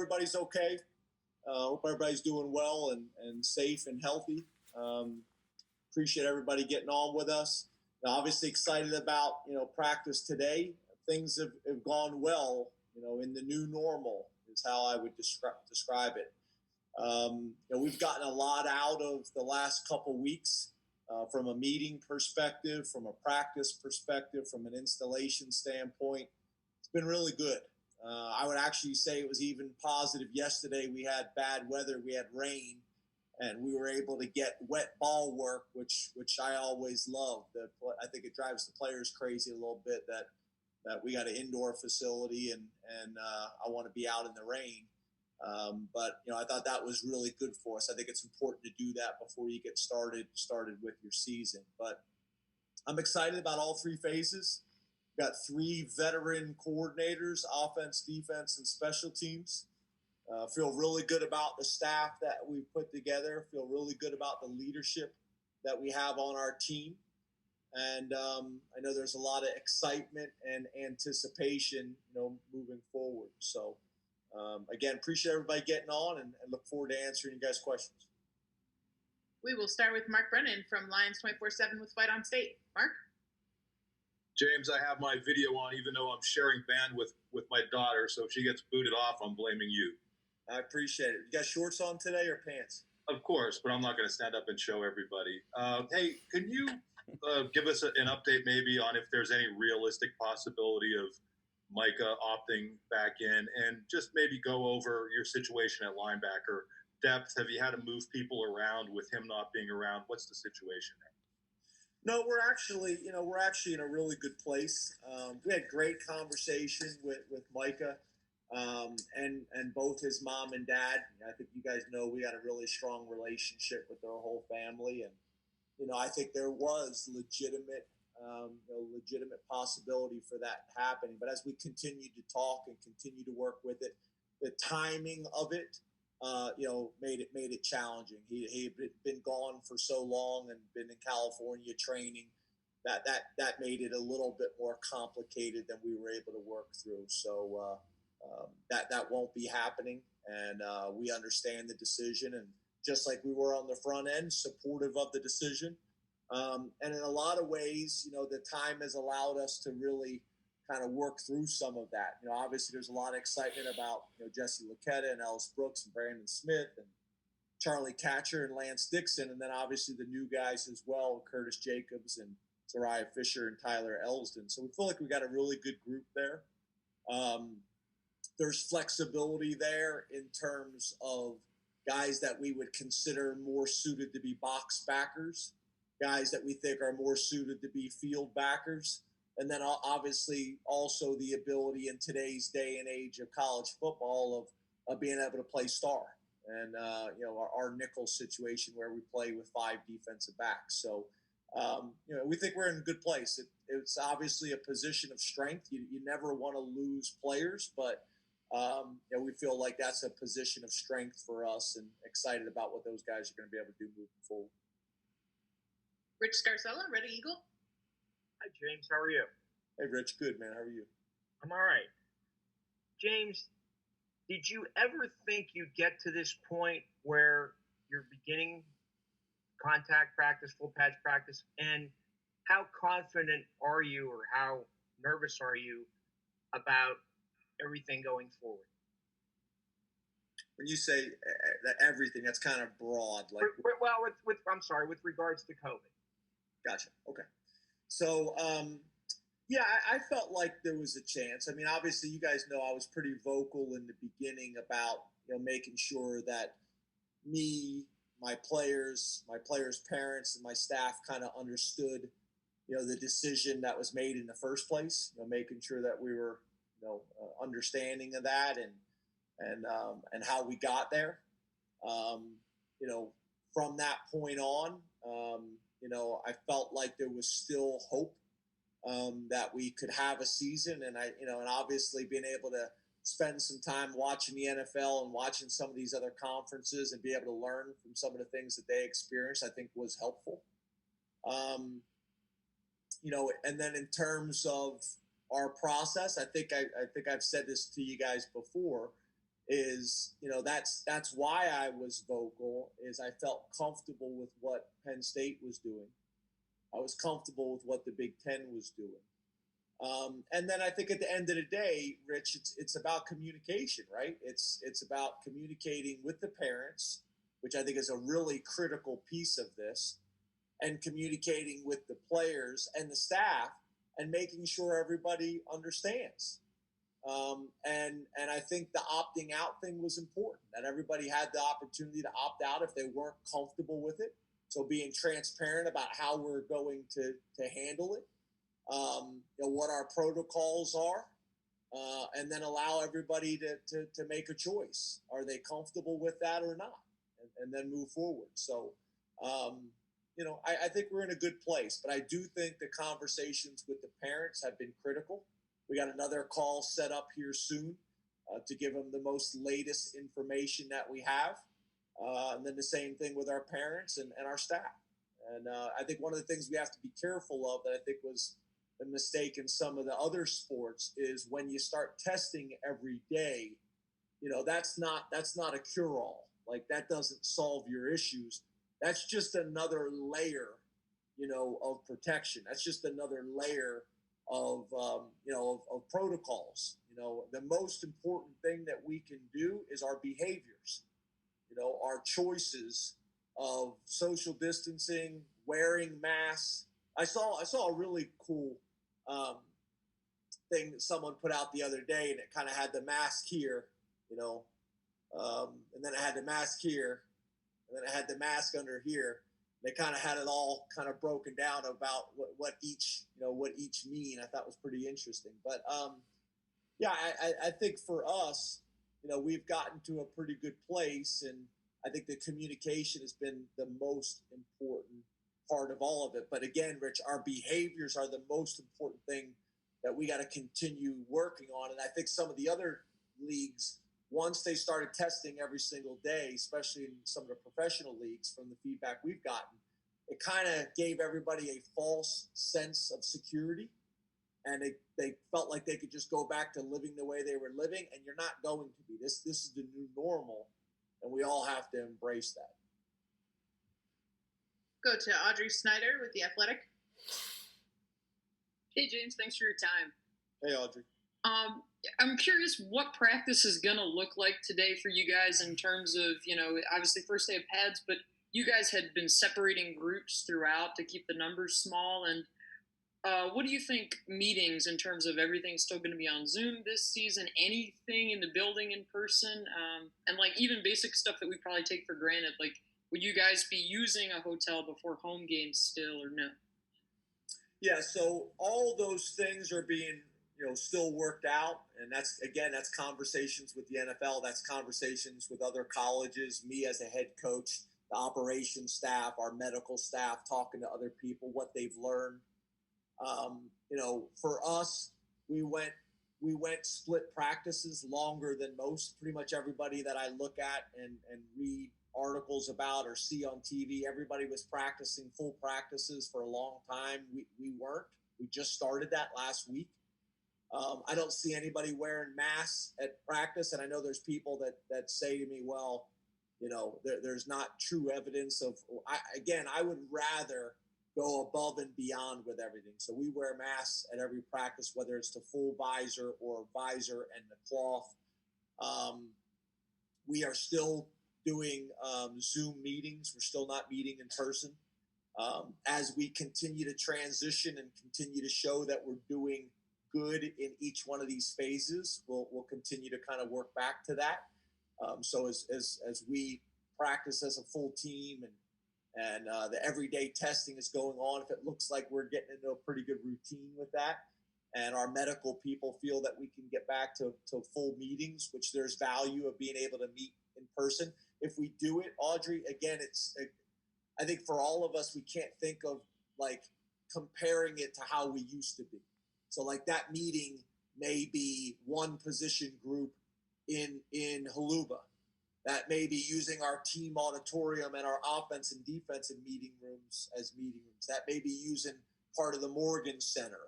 everybody's okay. Hope everybody's doing well and safe and healthy. Appreciate everybody getting on with us. Obviously excited about, practice today. Things have gone well, in the new normal is how I would describe it. We've gotten a lot out of the last couple weeks from a meeting perspective, from a practice perspective, from an installation standpoint. It's been really good. I would actually say it was even positive. Yesterday we had bad weather, we had rain, and we were able to get wet ball work, which I always love. I think it drives the players crazy a little bit that we got an indoor facility and I want to be out in the rain. But I thought that was really good for us. I think it's important to do that before you get started with your season. But I'm excited about all three phases. We've got three veteran coordinators: offense, defense, and special teams. Feel really good about the staff that we've put together. Feel really good about the leadership that we have on our team. And I know there's a lot of excitement and anticipation, moving forward. So, again, appreciate everybody getting on and look forward to answering you guys' questions. We will start with Mark Brennan from Lions 24/7 with Fight on State. Mark? James, I have my video on even though I'm sharing bandwidth with my daughter, so if she gets booted off, I'm blaming you. I appreciate it. You got shorts on today or pants? Of course, but I'm not going to stand up and show everybody. Hey, can you give us an update maybe on if there's any realistic possibility of Micah opting back in, and just maybe go over your situation at linebacker depth? Have you had to move people around with him not being around? What's the situation there? No, we're actually in a really good place. We had great conversation with Micah, and both his mom and dad. I think you guys know we had a really strong relationship with their whole family, and I think there was legitimate possibility for that happening. But as we continued to talk and continue to work with it, the timing of it, made it challenging. He had been gone for so long and been in California training that made it a little bit more complicated than we were able to work through. So that won't be happening, and we understand the decision, and just like we were on the front end, supportive of the decision. And in a lot of ways, the time has allowed us to really kind of work through some of that. Obviously there's a lot of excitement about, Jesse Luketa and Ellis Brooks and Brandon Smith and Charlie Catcher and Lance Dixon. And then obviously the new guys as well, Curtis Jacobs and Zariah Fisher and Tyler Elsdon. So we feel like we got a really good group there. There's flexibility there in terms of guys that we would consider more suited to be box backers, guys that we think are more suited to be field backers. And then obviously also the ability in today's day and age of college football of being able to play star. And, our nickel situation where we play with 5 defensive backs. So, we think we're in a good place. It's obviously a position of strength. You never want to lose players, but, we feel like that's a position of strength for us and excited about what those guys are going to be able to do moving forward. Rich Scarcella, Red Eagle. Hi, James. How are you? Hey, Rich. Good, man. How are you? I'm all right. James, did you ever think you'd get to this point where you're beginning contact practice, full patch practice, and how confident are you or how nervous are you about everything going forward? When you say that everything, that's kind of broad. Like, with regards to COVID. Gotcha. Okay. So, I felt like there was a chance. I mean, obviously, you guys know I was pretty vocal in the beginning about, making sure that me, my players' parents, and my staff kind of understood, the decision that was made in the first place. Making sure that we were, understanding of that and how we got there. From that point on, I felt like there was still hope that we could have a season, and and obviously being able to spend some time watching the NFL and watching some of these other conferences and be able to learn from some of the things that they experienced, I think was helpful. And then in terms of our process, I think I've said this to you guys before, is, that's why I was vocal, is I felt comfortable with what Penn State was doing. I was comfortable with what the Big Ten was doing. And then I think at the end of the day, Rich, it's about communication, right? It's about communicating with the parents, which I think is a really critical piece of this, and communicating with the players and the staff, and making sure everybody understands. And I think the opting out thing was important, that everybody had the opportunity to opt out if they weren't comfortable with it. So being transparent about how we're going to handle it, what our protocols are, and then allow everybody to make a choice. Are they comfortable with that or not? And then move forward. So, I think we're in a good place, but I do think the conversations with the parents have been critical. We got another call set up here soon to give them the most latest information that we have. And then the same thing with our parents and our staff. And I think one of the things we have to be careful of, that I think was a mistake in some of the other sports, is when you start testing every day, that's not a cure-all. Like, that doesn't solve your issues. That's just another layer, of protection. That's just another layer of protocols. The most important thing that we can do is our behaviors, our choices of social distancing, wearing masks. I saw a really cool thing that someone put out the other day, and it kind of had the mask here, and then it had the mask here, and then it had the mask under here. They kind of had it all kind of broken down about what each mean. I thought was pretty interesting. But I think for us, we've gotten to a pretty good place, and I think the communication has been the most important part of all of it. But again, Rich, our behaviors are the most important thing that we got to continue working on. And I think some of the other leagues, once they started testing every single day, especially in some of the professional leagues, from the feedback we've gotten, it kind of gave everybody a false sense of security. And they felt like they could just go back to living the way they were living, and you're not going to be. This is the new normal, and we all have to embrace that. Go to Audrey Snyder with The Athletic. Hey, James, thanks for your time. Hey, Audrey. I'm curious what practice is going to look like today for you guys in terms of, obviously first day of pads, but you guys had been separating groups throughout to keep the numbers small. And what do you think meetings in terms of everything's still going to be on Zoom this season, anything in the building in person, and like even basic stuff that we probably take for granted, like would you guys be using a hotel before home games still or no? Yeah, so all those things are being, still worked out. And that's conversations with the NFL. That's conversations with other colleges, me as a head coach, the operations staff, our medical staff, talking to other people, what they've learned. For us, we went split practices longer than most. Pretty much everybody that I look at and read articles about or see on TV, everybody was practicing full practices for a long time. We weren't. We just started that last week. I don't see anybody wearing masks at practice, and I know there's people that say to me, well, there's not true evidence of. I would rather go above and beyond with everything. So we wear masks at every practice, whether it's the full visor or visor and the cloth. We are still doing Zoom meetings. We're still not meeting in person. As we continue to transition and continue to show that we're doing good in each one of these phases, we'll continue to kind of work back to that. So as we practice as a full team and the everyday testing is going on, if it looks like we're getting into a pretty good routine with that, and our medical people feel that we can get back to full meetings, which there's value of being able to meet in person. If we do it, Audrey, again, I think for all of us, we can't think of like comparing it to how we used to be. So like that meeting may be one position group in Haluba. That may be using our team auditorium and our offense and defensive meeting rooms as meeting rooms. That may be using part of the Morgan Center.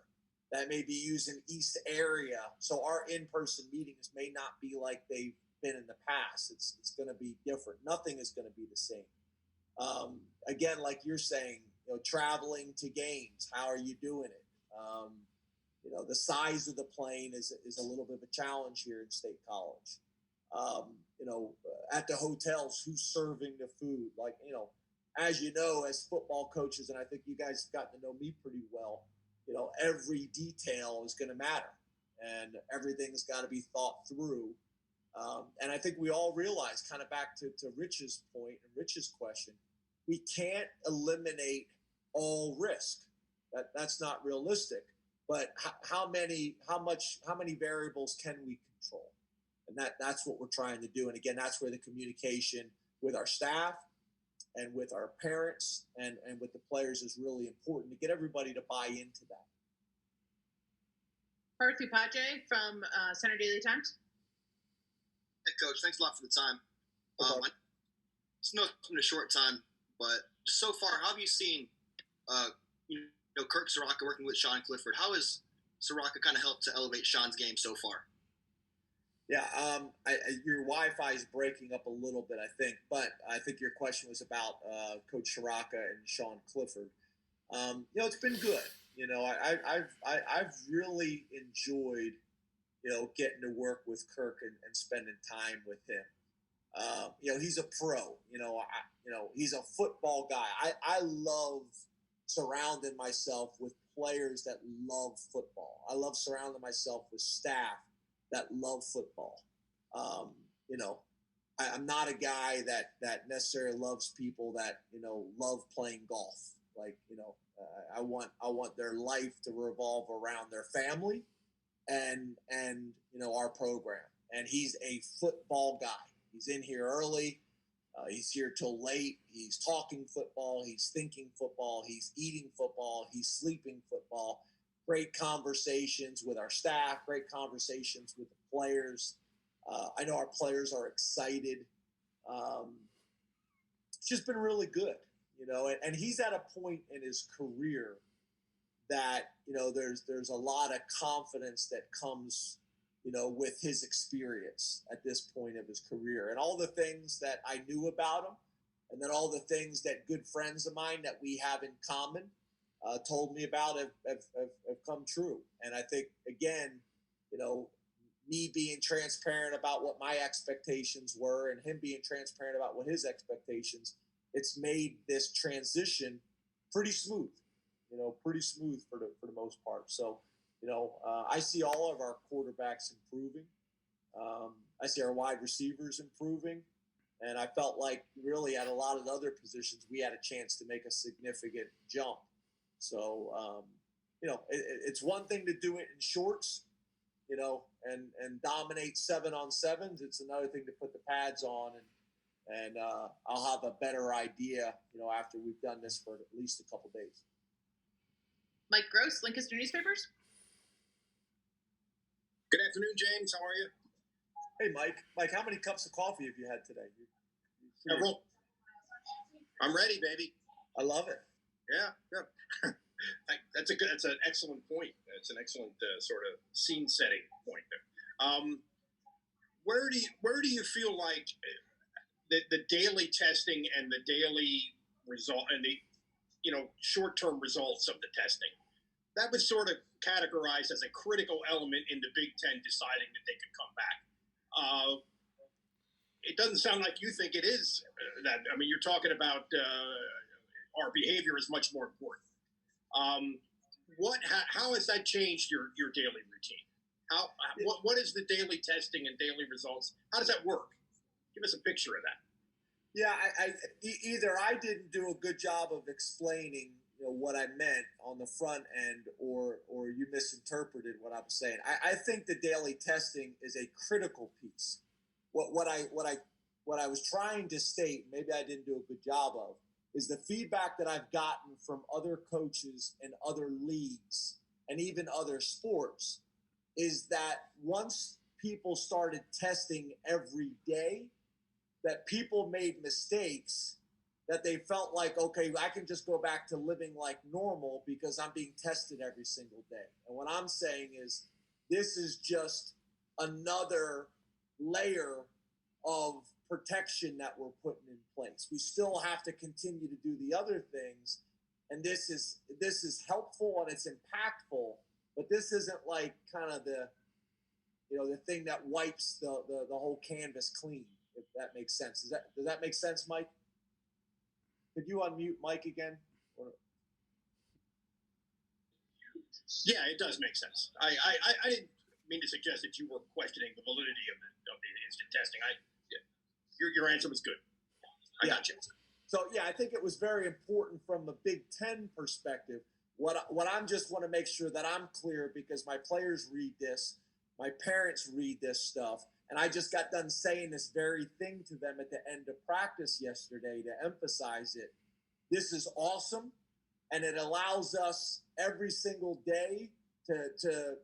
That may be using East area. So our in-person meetings may not be like they've been in the past. It's going to be different. Nothing is going to be the same. Again, like you're saying, traveling to games, how are you doing it? The size of the plane is a little bit of a challenge here in State College. At the hotels, who's serving the food? Like, as you know, as football coaches, and I think you guys have gotten to know me pretty well, every detail is going to matter, and everything's got to be thought through. And I think we all realize, kind of back to Rich's point and Rich's question, we can't eliminate all risk. That's not realistic. But how many variables can we control? And that's what we're trying to do. And again, that's where the communication with our staff and with our parents and with the players is really important to get everybody to buy into that. Parth Upadhyay from Center Daily Times. Hey, Coach. Thanks a lot for the time. It's not in a short time, but just so far, how have you seen Kirk Ciarrocca working with Sean Clifford? How has Ciarrocca kind of helped to elevate Sean's game so far? Yeah, your Wi-Fi is breaking up a little bit, I think, but I think your question was about Coach Ciarrocca and Sean Clifford. It's been good. I've really enjoyed, getting to work with Kirk and spending time with him. He's a pro. He's a football guy. I love surrounding myself with players that love football. I love surrounding myself with staff that love football. I'm not a guy that necessarily loves people that, love playing golf. Like, I want their life to revolve around their family and our program. And he's a football guy. He's in here early. He's here till late. He's talking football. He's thinking football. He's eating football. He's sleeping football. Great conversations with our staff. Great conversations with the players. I know our players are excited. It's just been really good, and he's at a point in his career that, there's a lot of confidence that comes, with his experience at this point of his career, and all the things that I knew about him, and then all the things that good friends of mine that we have in common told me about have come true. And I think, again, me being transparent about what my expectations were and him being transparent about what his expectations, it's made this transition pretty smooth, for the most part. So, I see all of our quarterbacks improving. I see our wide receivers improving. And I felt like really at a lot of the other positions, we had a chance to make a significant jump. So, it's one thing to do it in shorts, and dominate 7-on-7s. It's another thing to put the pads on, and I'll have a better idea, after we've done this for at least a couple days. Mike Gross, Lancaster Newspapers. Good afternoon, James. How are you? Hey, Mike. Mike, how many cups of coffee have you had today? Several. I'm ready, baby. I love it. Yeah. That's an excellent point. It's an excellent sort of scene setting point there. Where do you feel like the daily testing and the daily result and the short-term results of the testing, that was sort of categorized as a critical element in the Big Ten deciding that they could come back. It doesn't sound like you think it is that. I mean, you're talking about our behavior is much more important. How has that changed your daily routine? What is the daily testing and daily results? How does that work? Give us a picture of that. Yeah, either I didn't do a good job of explaining what I meant on the front end, or you misinterpreted what I was saying. I think the daily testing is a critical piece. What I was trying to state, maybe I didn't do a good job of, is the feedback that I've gotten from other coaches in other leagues and even other sports is that once people started testing every day, that people made mistakes, that they felt like, okay, I can just go back to living like normal because I'm being tested every single day. And what I'm saying is this is just another layer of protection that we're putting in place. We still have to continue to do the other things, and this is helpful and it's impactful, but this isn't like kind of the thing that wipes the whole canvas clean, if that makes sense. Does that make sense, Mike? Could you unmute Mike again? Yeah, it does make sense. I didn't mean to suggest that you were questioning the validity of the instant testing. Your answer was good. I got you. So yeah, I think it was very important from the Big Ten perspective. What I'm just want to make sure that I'm clear, because my players read this, my parents read this stuff, and I just got done saying this very thing to them at the end of practice yesterday to emphasize it. This is awesome, and it allows us every single day to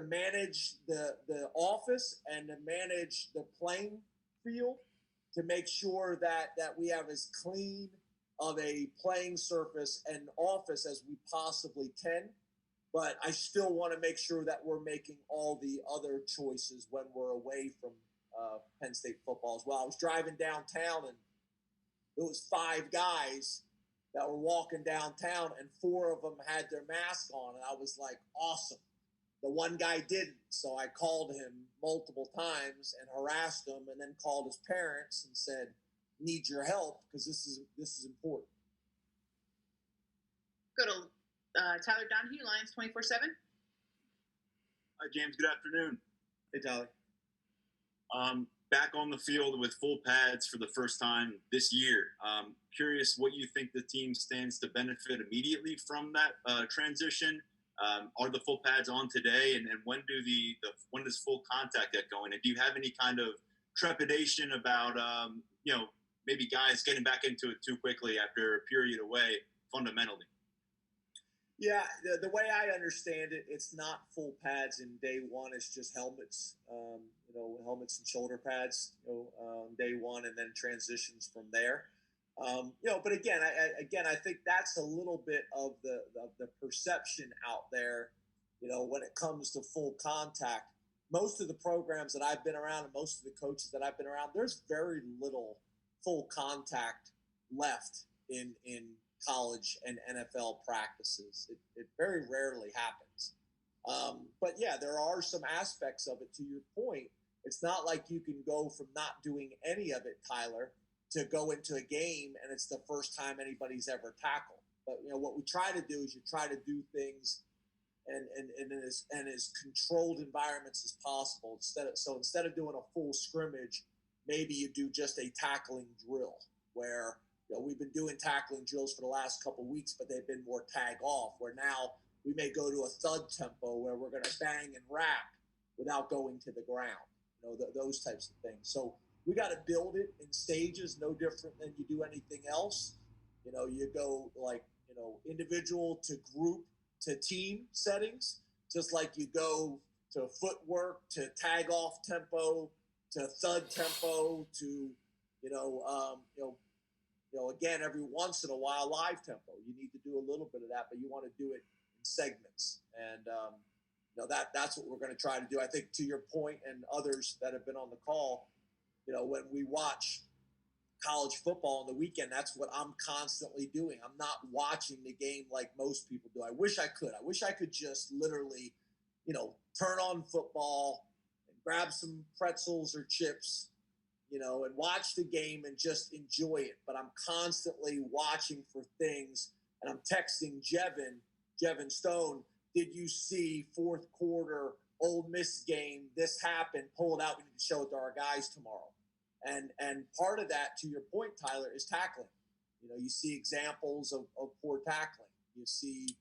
manage the office and to manage the playing field, to make sure that we have as clean of a playing surface and office as we possibly can. But I still want to make sure that we're making all the other choices when we're away from Penn State football as well. I was driving downtown, and there was 5 guys that were walking downtown, and 4 of them had their mask on, and I was like, awesome. The one guy didn't, so I called him multiple times and harassed him, and then called his parents and said, need your help, because this is important. Go to Tyler Donahue, Lions 24/7. Hi, James. Good afternoon. Hey, Tyler. Back on the field with full pads for the first time this year. Curious what you think the team stands to benefit immediately from that transition. Are the full pads on today, and when does full contact get going? And do you have any kind of trepidation about maybe guys getting back into it too quickly after a period away fundamentally? Yeah, the way I understand it, it's not full pads in day one. It's just helmets, helmets and shoulder pads, day one, and then transitions from there. But again, I think that's a little bit of the perception out there, when it comes to full contact. Most of the programs that I've been around and most of the coaches that I've been around, there's very little full contact left in college and NFL practices. It very rarely happens. But yeah, there are some aspects of it, to your point. It's not like you can go from not doing any of it, Tyler, to go into a game and it's the first time anybody's ever tackled. But what we try to do is you try to do things in as controlled environments as possible. Instead of doing a full scrimmage, maybe you do just a tackling drill where we've been doing tackling drills for the last couple of weeks, but they've been more tag off, where now we may go to a thud tempo where we're going to bang and rap without going to the ground, those types of things. So we got to build it in stages, no different than you do anything else. You go individual to group to team settings, just like you go to footwork, to tag off tempo, to thud tempo, to, again, every once in a while, live tempo. You need to do a little bit of that, but you want to do it in segments. And, that's what we're going to try to do. I think, to your point and others that have been on the call, when we watch college football on the weekend, that's what I'm constantly doing. I'm not watching the game like most people do. I wish I could. I wish I could just literally, turn on football and grab some pretzels or chips, and watch the game and just enjoy it. But I'm constantly watching for things, and I'm texting Jevin Stone, did you see fourth quarter Ole Miss game? This happened. Pull it out. We need to show it to our guys tomorrow. And part of that, to your point, Tyler, is tackling. You see examples of poor tackling. You see,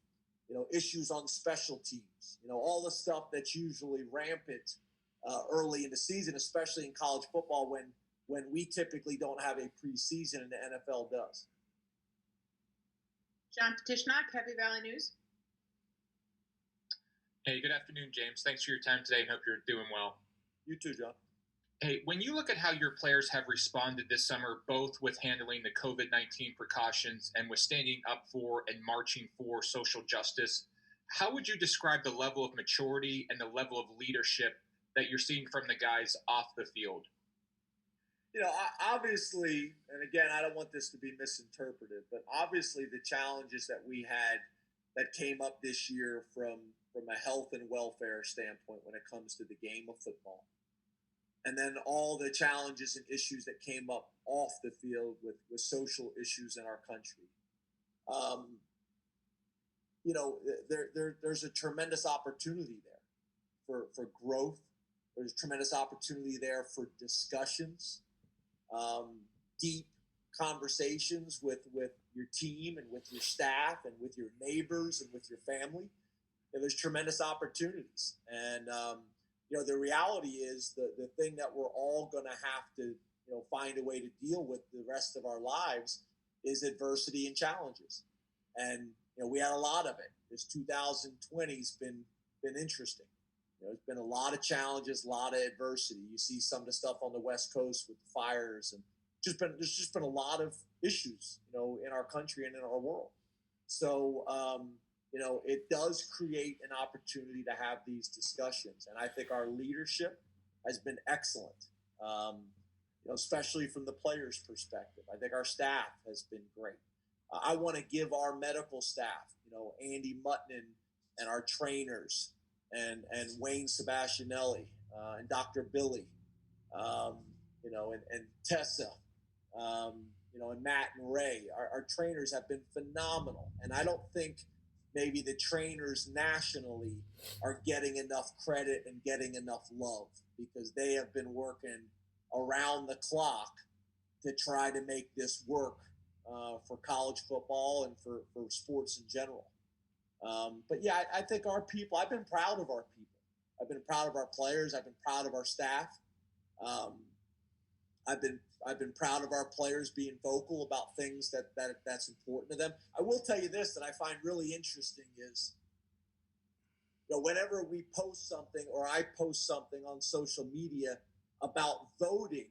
issues on special teams. All the stuff that's usually rampant early in the season, especially in college football when we typically don't have a preseason and the NFL does. John Tishnock, Happy Valley News. Hey, good afternoon, James. Thanks for your time today and hope you're doing well. You too, John. Hey, when you look at how your players have responded this summer, both with handling the COVID-19 precautions and with standing up for and marching for social justice, how would you describe the level of maturity and the level of leadership that you're seeing from the guys off the field? Obviously, and again, I don't want this to be misinterpreted, but obviously the challenges that we had that came up this year from a health and welfare standpoint when it comes to the game of football, and then all the challenges and issues that came up off the field with social issues in our country. There's a tremendous opportunity there for growth. There's a tremendous opportunity there for discussions, deep conversations with your team and with your staff and with your neighbors and with your family. And there's tremendous opportunities. And, the reality is the thing that we're all going to have to, find a way to deal with the rest of our lives is adversity and challenges. And, we had a lot of it. This 2020's been interesting. There's been a lot of challenges, a lot of adversity. You see some of the stuff on the West Coast with the fires, and there's just been a lot of issues, in our country and in our world. So, it does create an opportunity to have these discussions. And I think our leadership has been excellent, especially from the players' perspective. I think our staff has been great. I want to give our medical staff, Andy Mutton and our trainers, and Wayne Sebastianelli, and Dr. Billy, and Tessa, and Matt and Ray. Our trainers have been phenomenal. And I don't think maybe the trainers nationally are getting enough credit and getting enough love, because they have been working around the clock to try to make this work for college football and for sports in general. But yeah, I think our people, I've been proud of our people. I've been proud of our players. I've been proud of our staff. I've been proud of our players being vocal about things that's important to them. I will tell you this that I find really interesting is, whenever we post something or I post something on social media about voting,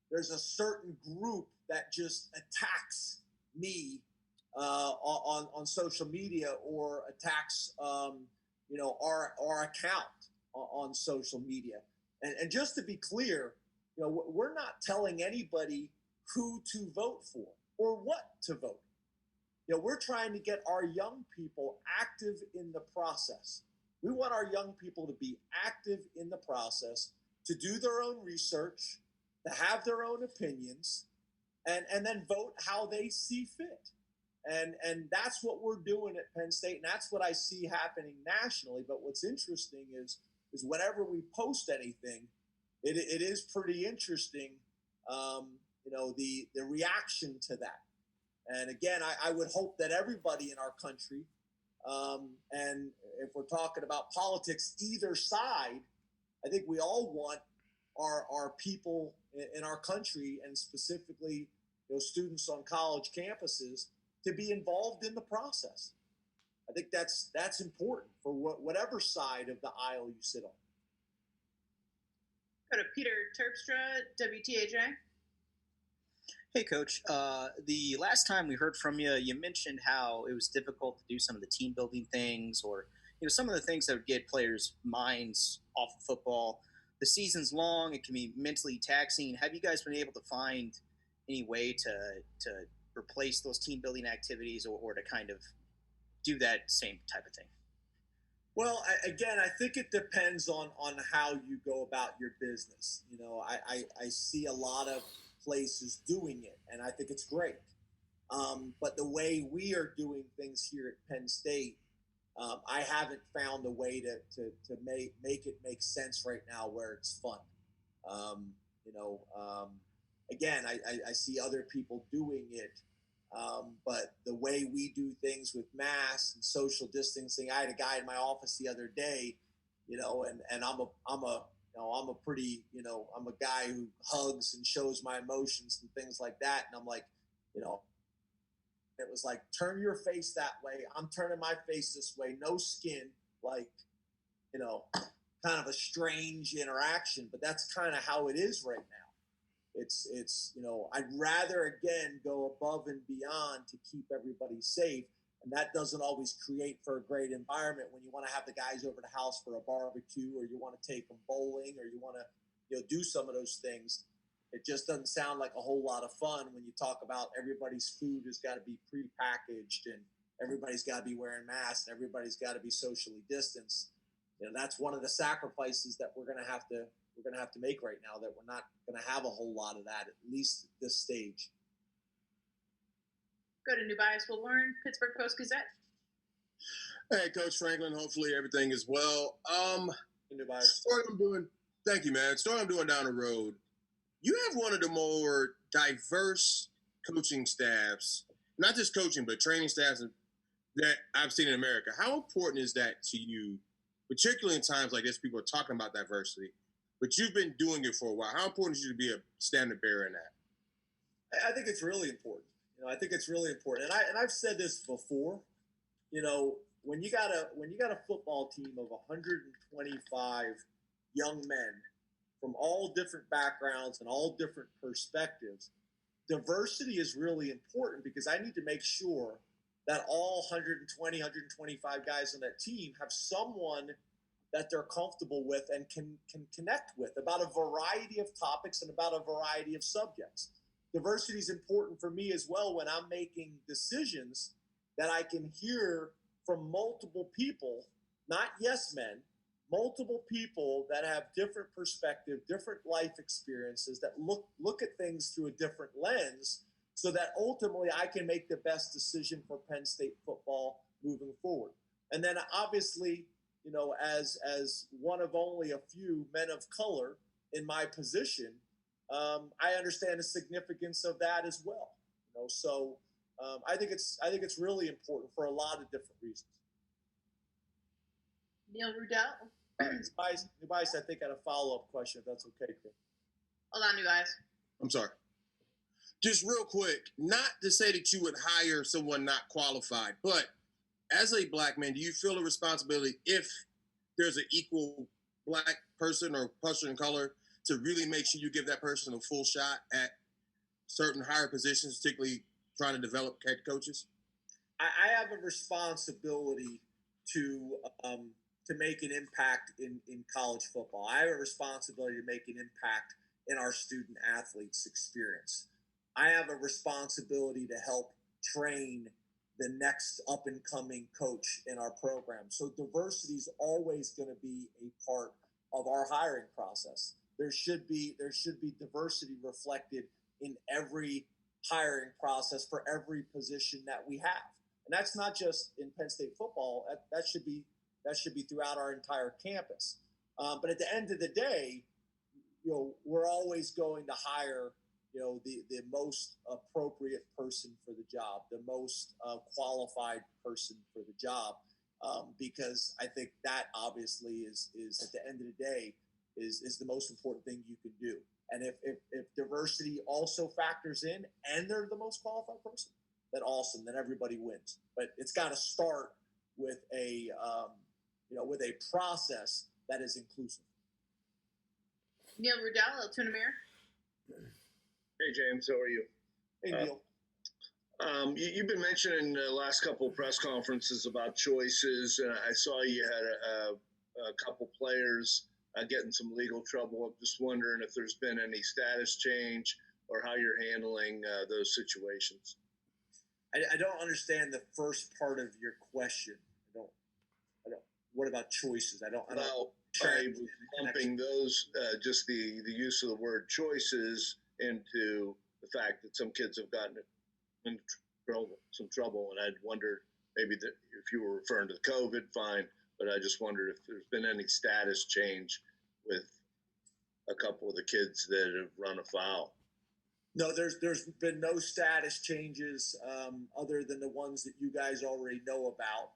there's a certain group that just attacks me on social media, or attacks our account on social media. And just to be clear, we're not telling anybody who to vote for or what to vote. We're trying to get our young people active in the process. We want our young people to be active in the process, to do their own research, to have their own opinions, and then vote how they see fit. And that's what we're doing at Penn State, and that's what I see happening nationally. But what's interesting is whenever we post anything, it is pretty interesting, the reaction to that. And again, I would hope that everybody in our country, and if we're talking about politics, either side, I think we all want our people in our country, and specifically students on college campuses, to be involved in the process. I think that's important for whatever side of the aisle you sit on. Go to Peter Terpstra, WTAJ. Hey, Coach. The last time we heard from you, you mentioned how it was difficult to do some of the team building things, or some of the things that would get players' minds off of football. The season's long; it can be mentally taxing. Have you guys been able to find any way to replace those team building activities, or to kind of do that same type of thing? Well, I think it depends on how you go about your business. I see a lot of places doing it, and I think it's great. But the way we are doing things here at Penn State, I haven't found a way to make it make sense right now where it's fun. Again, I see other people doing it, but the way we do things with masks and social distancing, I had a guy in my office the other day, and I'm a pretty, I'm a guy who hugs and shows my emotions and things like that. And I'm like, it was like, turn your face that way. I'm turning my face this way, no skin, like, kind of a strange interaction, but that's kind of how it is right now. It's I'd rather, again, go above and beyond to keep everybody safe. And that doesn't always create for a great environment when you want to have the guys over the house for a barbecue, or you want to take them bowling, or you want to, do some of those things. it just doesn't sound like a whole lot of fun when you talk about everybody's food has got to be prepackaged and everybody's got to be wearing masks and everybody's got to be socially distanced. That's one of the sacrifices that we're going to have to make right now, that we're not going to have a whole lot of that, at least at this stage. Go to New Bias will learn, Pittsburgh Post-Gazette. Hey, Coach Franklin. Hopefully everything is well. New Bias. Thank you, man. Story I'm doing down the road. You have one of the more diverse coaching staffs, not just coaching, but training staffs that I've seen in America. How important is that to you, particularly in times like this? People are talking about diversity, but you've been doing it for a while. How important is it to be a standard bearer in that? I think it's really important. I think it's really important, and I've said this before. When you got a football team of 125 young men from all different backgrounds and all different perspectives, diversity is really important, because I need to make sure that all 120, 125 guys on that team have someone that they're comfortable with and can connect with about a variety of topics and about a variety of subjects. Diversity is important for me as well when I'm making decisions, that I can hear from multiple people, not yes men, multiple people that have different perspective, different life experiences, that look at things through a different lens, so that ultimately I can make the best decision for Penn State football moving forward. And then obviously, as one of only a few men of color in my position, I understand the significance of that as well. So I think it's really important for a lot of different reasons. Neil Rudell. New Bias, I think, had a follow-up question, if that's okay, Chris. Hold on, New Bias. I'm sorry. Just real quick, not to say that you would hire someone not qualified, but as a black man, do you feel a responsibility, if there's an equal black person or person of color, to really make sure you give that person a full shot at certain higher positions, particularly trying to develop head coaches? I have a responsibility to make an impact in college football. I have a responsibility to make an impact in our student athletes' experience. I have a responsibility to help train the next up and coming coach in our program. So diversity is always going to be a part of our hiring process. There should be diversity reflected in every hiring process for every position that we have. And that's not just in Penn State football. That should be throughout our entire campus. But at the end of the day, we're always going to hire, the most appropriate person for the job, the most qualified person for the job, because I think that obviously is at the end of the day is the most important thing you can do. And if diversity also factors in and they're the most qualified person, then awesome, then everybody wins. But it's got to start with a process that is inclusive. Neil Rudell, El Tunamir. Hey, James, how are you? Hey, Neil. You've been mentioning the last couple of press conferences about choices. I saw you had a couple players getting some legal trouble. I'm just wondering if there's been any status change or how you're handling those situations. I don't understand the first part of your question. I don't. What about choices? I don't. I was lumping those, just the use of the word choices, into the fact that some kids have gotten into some trouble, and I'd wondered maybe that if you were referring to the COVID, fine, but I just wondered if there's been any status change with a couple of the kids that have run afoul. No, there's been no status changes other than the ones that you guys already know about.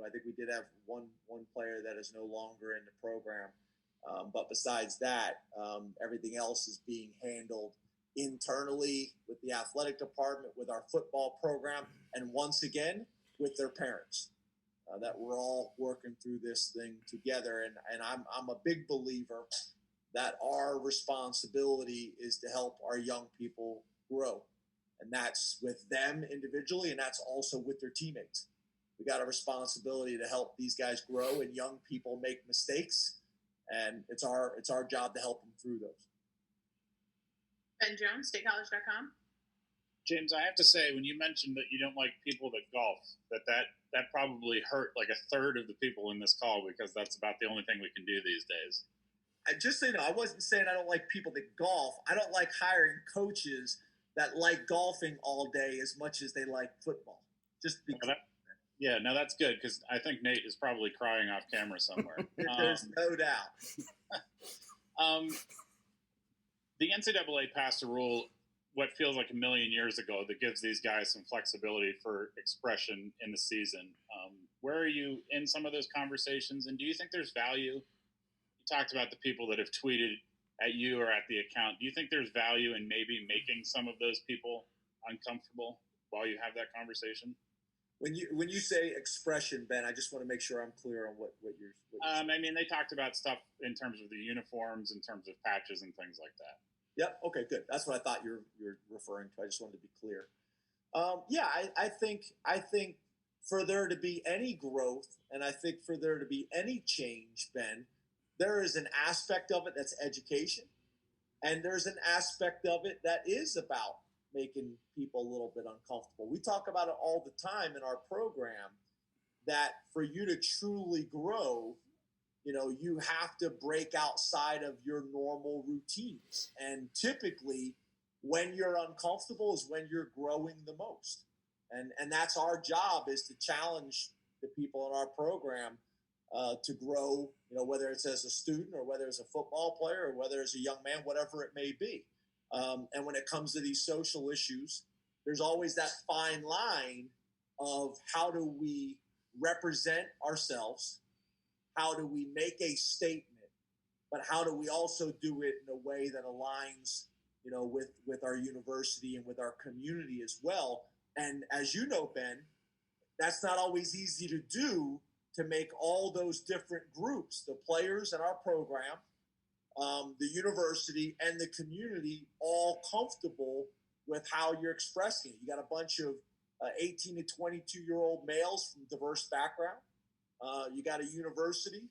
I think we did have one player that is no longer in the program. But besides that, everything else is being handled internally with the athletic department, with our football program, and once again, with their parents. That we're all working through this thing together. And I'm a big believer that our responsibility is to help our young people grow. And that's with them individually, and that's also with their teammates. We got a responsibility to help these guys grow, and young people make mistakes. And it's our job to help them through those. Ben Jones, statecollege.com. James, I have to say, when you mentioned that you don't like people that golf, that probably hurt like a third of the people in this call, because that's about the only thing we can do these days. Just so you know, I wasn't saying I don't like people that golf. I don't like hiring coaches that like golfing all day as much as they like football. Just because. That's good, because I think Nate is probably crying off camera somewhere. There's no doubt. The NCAA passed a rule what feels like a million years ago that gives these guys some flexibility for expression in the season. Where are you in some of those conversations, and do you think there's value? You talked about the people that have tweeted at you or at the account. Do you think there's value in maybe making some of those people uncomfortable while you have that conversation? When you say expression, Ben, I just want to make sure I'm clear on what you're saying. I mean, they talked about stuff in terms of the uniforms, in terms of patches and things like that. Yep. Okay, good. That's what I thought you're referring to. I just wanted to be clear. I think for there to be any growth, and I think for there to be any change, Ben, there is an aspect of it that's education, and there's an aspect of it that is about making people a little bit uncomfortable. We talk about it all the time in our program, that for you to truly grow, you have to break outside of your normal routines. And typically when you're uncomfortable is when you're growing the most. And that's our job, is to challenge the people in our program to grow, whether it's as a student or whether it's a football player or whether it's a young man, whatever it may be. And when it comes to these social issues, there's always that fine line of how do we represent ourselves, how do we make a statement, but how do we also do it in a way that aligns, with our university and with our community as well. And as you know, Ben, that's not always easy to do, to make all those different groups, the players in our program, the university and the community, all comfortable with how you're expressing it. You got a bunch of 18 to 22-year-old males from diverse background. You got a university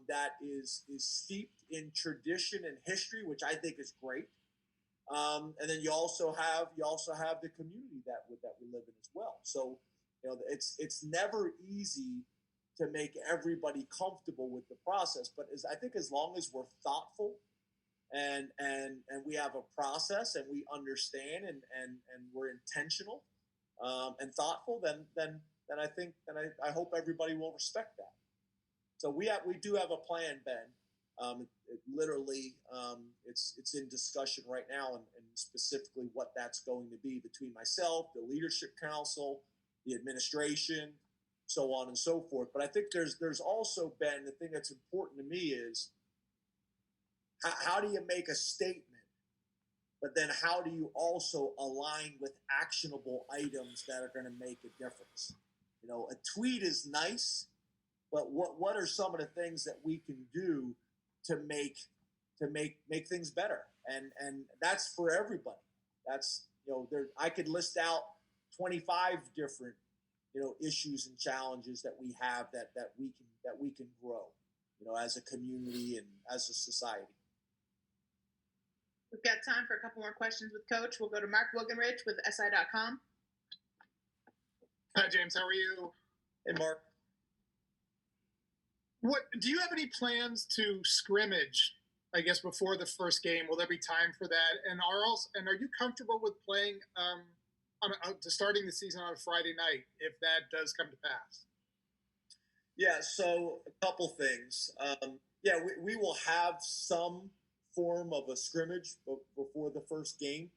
that is steeped in tradition and history, which I think is great. And then you also have the community that we live in as well. So it's never easy to make everybody comfortable with the process, but I think as long as we're thoughtful and we have a process and we understand and we're intentional and thoughtful, then I think I hope everybody will respect that. So we do have a plan, Ben. It's in discussion right now, and specifically what that's going to be between myself, the leadership council, the administration, so on and so forth. But I think there's also, Ben, the thing that's important to me is how do you make a statement, but then how do you also align with actionable items that are going to make a difference? A tweet is nice, but what are some of the things that we can do to make things better? And that's for everybody. That's I could list out 25 different issues and challenges that we have that we can grow as a community and as a society. We've got time for a couple more questions with Coach. We'll go to Mark Wogenrich with SI.com. Hi, James. How are you? Hey, Mark. What do you have any plans to scrimmage, I guess, before the first game? Will there be time for that? And are you comfortable with playing to starting the season on a Friday night if that does come to pass? Yeah, so a couple things. We will have some form of a scrimmage before the first game.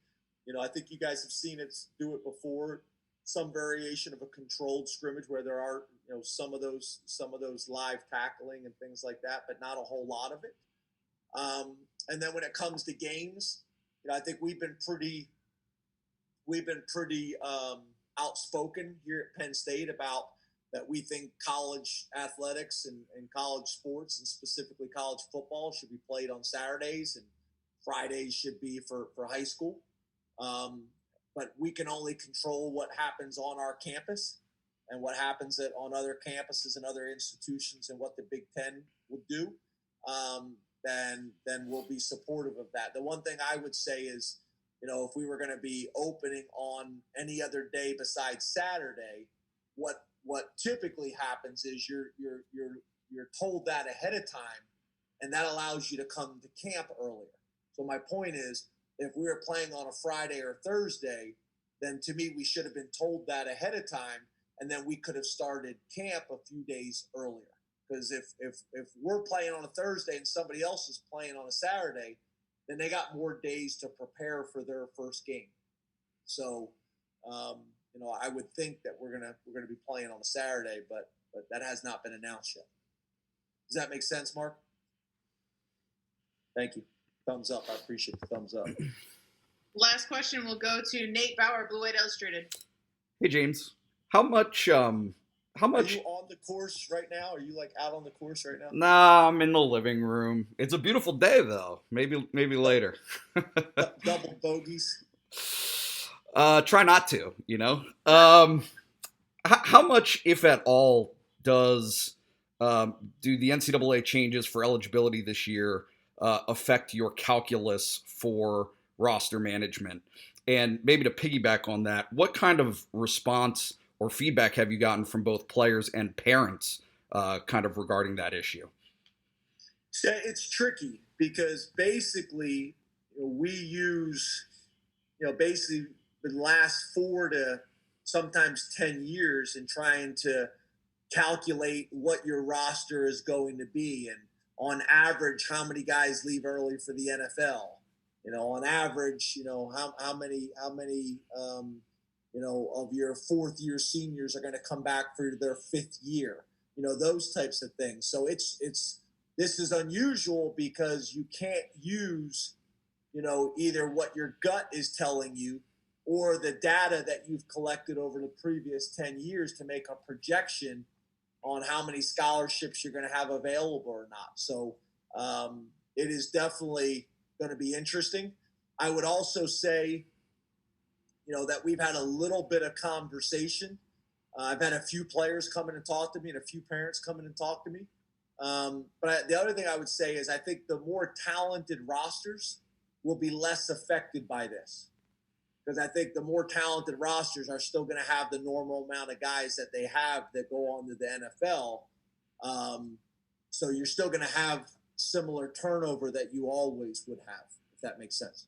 I think you guys have seen it do it before. Some variation of a controlled scrimmage where there are some of those live tackling and things like that, but not a whole lot of it. And then when it comes to games, I think we've been pretty outspoken here at Penn State about that we think college athletics and college sports, and specifically college football, should be played on Saturdays, and Fridays should be for high school. But we can only control what happens on our campus and what happens on other campuses and other institutions and what the Big Ten will do. then we'll be supportive of that. The one thing I would say is, if we were going to be opening on any other day besides Saturday, what typically happens is you're told that ahead of time, and that allows you to come to camp earlier. So my point is, if we were playing on a Friday or Thursday, then to me we should have been told that ahead of time, and then we could have started camp a few days earlier. Because if we're playing on a Thursday and somebody else is playing on a Saturday, then they got more days to prepare for their first game. So, I would think that we're gonna be playing on a Saturday, but that has not been announced yet. Does that make sense, Mark? Thank you. Thumbs up. I appreciate the thumbs up. Last question will go to Nate Bauer, Blue White Illustrated. Hey, James. How much? Are you on the course right now? Are you out on the course right now? Nah, I'm in the living room. It's a beautiful day, though. Maybe later. Double bogeys. Try not to. How much, if at all, do the NCAA changes for eligibility this year affect your calculus for roster management? And maybe to piggyback on that, what kind of response or feedback have you gotten from both players and parents kind of regarding that issue? Yeah, it's tricky because basically we use, basically the last 4 to sometimes 10 years in trying to calculate what your roster is going to be. And on average, how many guys leave early for the NFL? On average, how many of your fourth year seniors are going to come back for their fifth year, those types of things. So this is unusual because you can't use, either what your gut is telling you or the data that you've collected over the previous 10 years to make a projection on how many scholarships you're going to have available or not. So it is definitely going to be interesting. I would also say, that we've had a little bit of conversation. I've had a few players come in and talk to me and a few parents come in and talk to me. But the other thing I would say is I think the more talented rosters will be less affected by this. Because I think the more talented rosters are still going to have the normal amount of guys that they have that go on to the NFL. So you're still going to have similar turnover that you always would have, if that makes sense.